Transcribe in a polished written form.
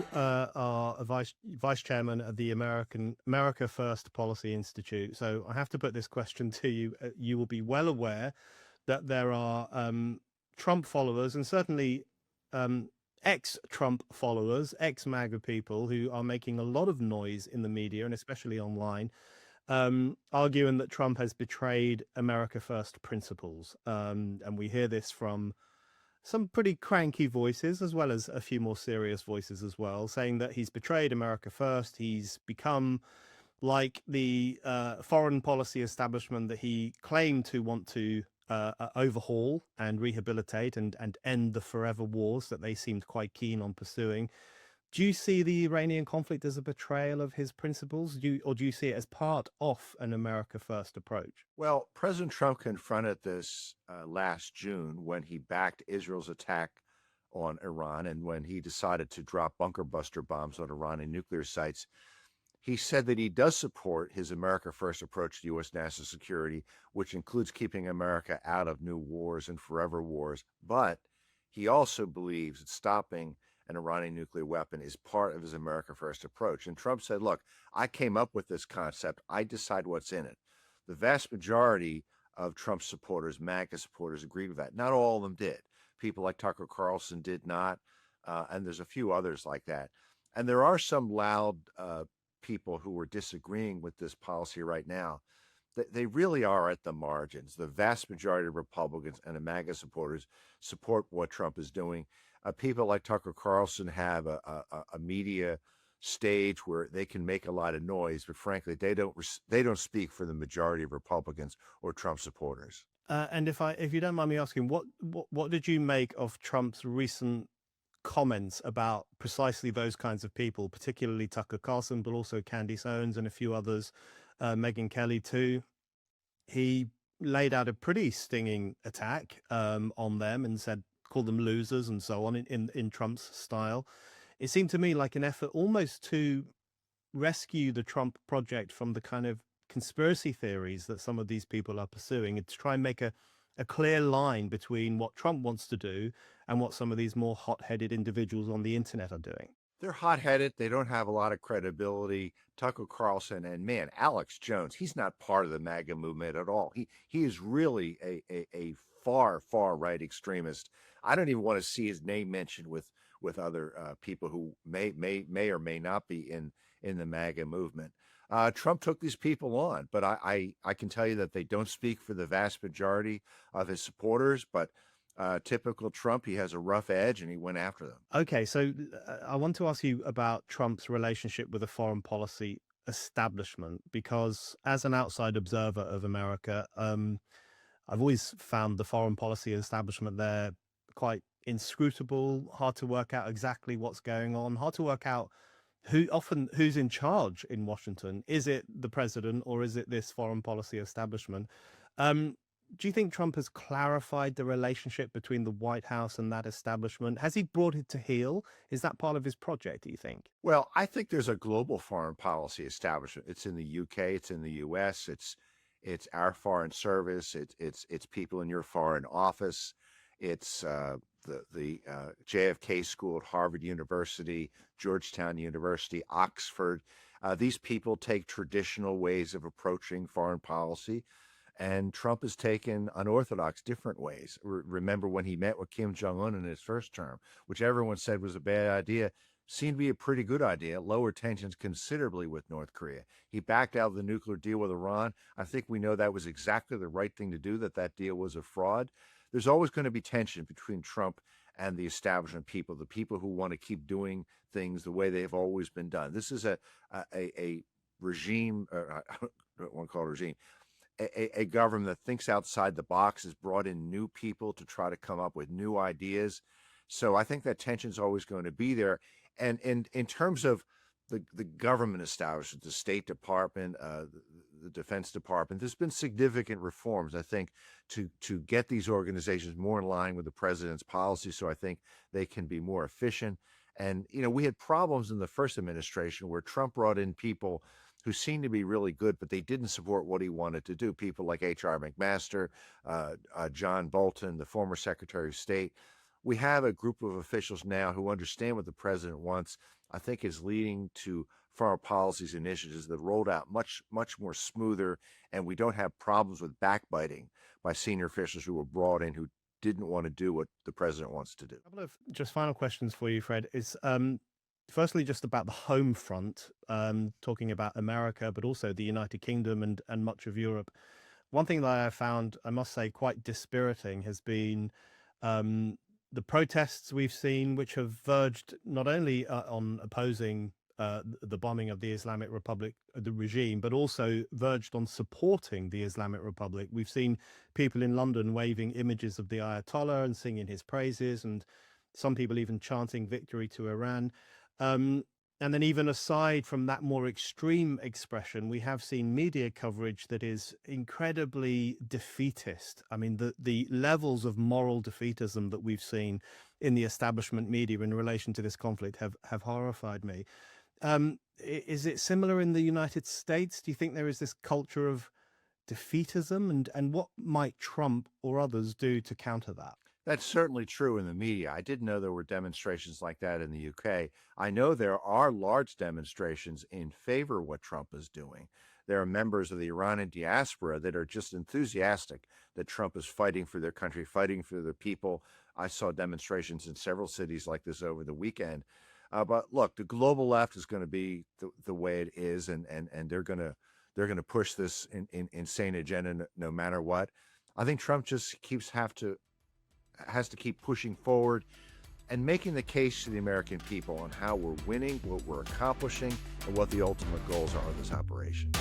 You are a vice chairman of the America First Policy Institute. So I have to put this question to you. You will be well aware that there are Trump followers and certainly um, ex-Trump followers, ex-MAGA people who are making a lot of noise in the media and especially online, arguing that Trump has betrayed America First principles. And we hear this from some pretty cranky voices, as well as a few more serious voices as well, saying that he's betrayed America First. He's become like the foreign policy establishment that he claimed to want to overhaul and rehabilitate and end the forever wars that they seemed quite keen on pursuing. Do you see the Iranian conflict as a betrayal of his principles, or do you see it as part of an America First approach? Well, President Trump confronted this last June when he backed Israel's attack on Iran and when he decided to drop bunker buster bombs on Iranian nuclear sites. He said that he does support his America First approach to U.S. national security, which includes keeping America out of new wars and forever wars. But he also believes that stopping an Iranian nuclear weapon is part of his America First approach. And Trump said, look, I came up with this concept. I decide what's in it. The vast majority of Trump's supporters, MAGA supporters, agreed with that. Not all of them did. People like Tucker Carlson did not, and there's a few others like that. And there are some loud people who are disagreeing with this policy right now. They really are at the margins. The vast majority of Republicans and the MAGA supporters support what Trump is doing. People like Tucker Carlson have a media stage where they can make a lot of noise, but frankly, they don't speak for the majority of Republicans or Trump supporters. And if you don't mind me asking, what did you make of Trump's recent comments about precisely those kinds of people, particularly Tucker Carlson, but also Candace Owens and a few others, Megyn Kelly too? He laid out a pretty stinging attack on them and said, called them losers and so on in Trump's style. It seemed to me like an effort almost to rescue the Trump project from the kind of conspiracy theories that some of these people are pursuing, and to try and make a clear line between what Trump wants to do and what some of these more hot-headed individuals on the internet are doing. They're hot-headed. They don't have a lot of credibility. Tucker Carlson and, man, Alex Jones, he's not part of the MAGA movement at all. He is really a far right extremist. I don't even want to see his name mentioned with other people who may or may not be in the MAGA movement. Trump took these people on, but I can tell you that they don't speak for the vast majority of his supporters. But typical Trump, he has a rough edge, and he went after them. Okay, so I want to ask you about Trump's relationship with the foreign policy establishment, because as an outside observer of America, I've always found the foreign policy establishment there quite inscrutable, hard to work out exactly what's going on, hard to work out who's in charge in Washington. Is it the president or is it this foreign policy establishment? Do you think Trump has clarified the relationship between the White House and that establishment? Has he brought it to heel? Is that part of his project, do you think? Well, I think there's a global foreign policy establishment. It's in the UK, it's in the US, it's our foreign service, it's people in your foreign office, it's the JFK School at Harvard University, Georgetown University, Oxford. These people take traditional ways of approaching foreign policy, and Trump has taken unorthodox, different ways. Remember when he met with Kim Jong-un in his first term, which everyone said was a bad idea, seemed to be a pretty good idea, lowered tensions considerably with North Korea. He backed out of the nuclear deal with Iran. I think we know that was exactly the right thing to do, that deal was a fraud. There's always going to be tension between Trump and the establishment people, the people who want to keep doing things the way they've always been done. This is a regime, or I don't want to call it a regime, a government that thinks outside the box, has brought in new people to try to come up with new ideas. So I think that tension is always going to be there. And in terms of the government establishment, the State Department, the Defense Department, there's been significant reforms, I think, to get these organizations more in line with the president's policy. So I think they can be more efficient. And, we had problems in the first administration where Trump brought in people who seemed to be really good, but they didn't support what he wanted to do. People like H.R. McMaster, John Bolton, the former Secretary of State. We have a group of officials now who understand what the president wants. I think is leading to foreign policies initiatives that rolled out much more smoother, and we don't have problems with backbiting by senior officials who were brought in who didn't want to do what the president wants to do. A couple of just final questions for you, Fred, is firstly just about the home front, talking about America, but also the United Kingdom and much of Europe. One thing that I found, I must say, quite dispiriting has been the protests we've seen, which have verged not only on opposing the bombing of the Islamic Republic, the regime, but also verged on supporting the Islamic Republic. We've seen people in London waving images of the Ayatollah and singing his praises, and some people even chanting victory to Iran. And then even aside from that more extreme expression, we have seen media coverage that is incredibly defeatist. I mean, the levels of moral defeatism that we've seen in the establishment media in relation to this conflict have horrified me. Is it similar in the United States? Do you think there is this culture of defeatism? And what might Trump or others do to counter that? That's certainly true in the media. I didn't know there were demonstrations like that in the UK. I know there are large demonstrations in favor of what Trump is doing. There are members of the Iranian diaspora that are just enthusiastic that Trump is fighting for their country, fighting for their people. I saw demonstrations in several cities like this over the weekend. But look, the global left is going to be the way it is, and they're going to push this insane agenda no matter what. I think Trump just has to keep pushing forward and making the case to the American people on how we're winning, what we're accomplishing, and what the ultimate goals are of this operation.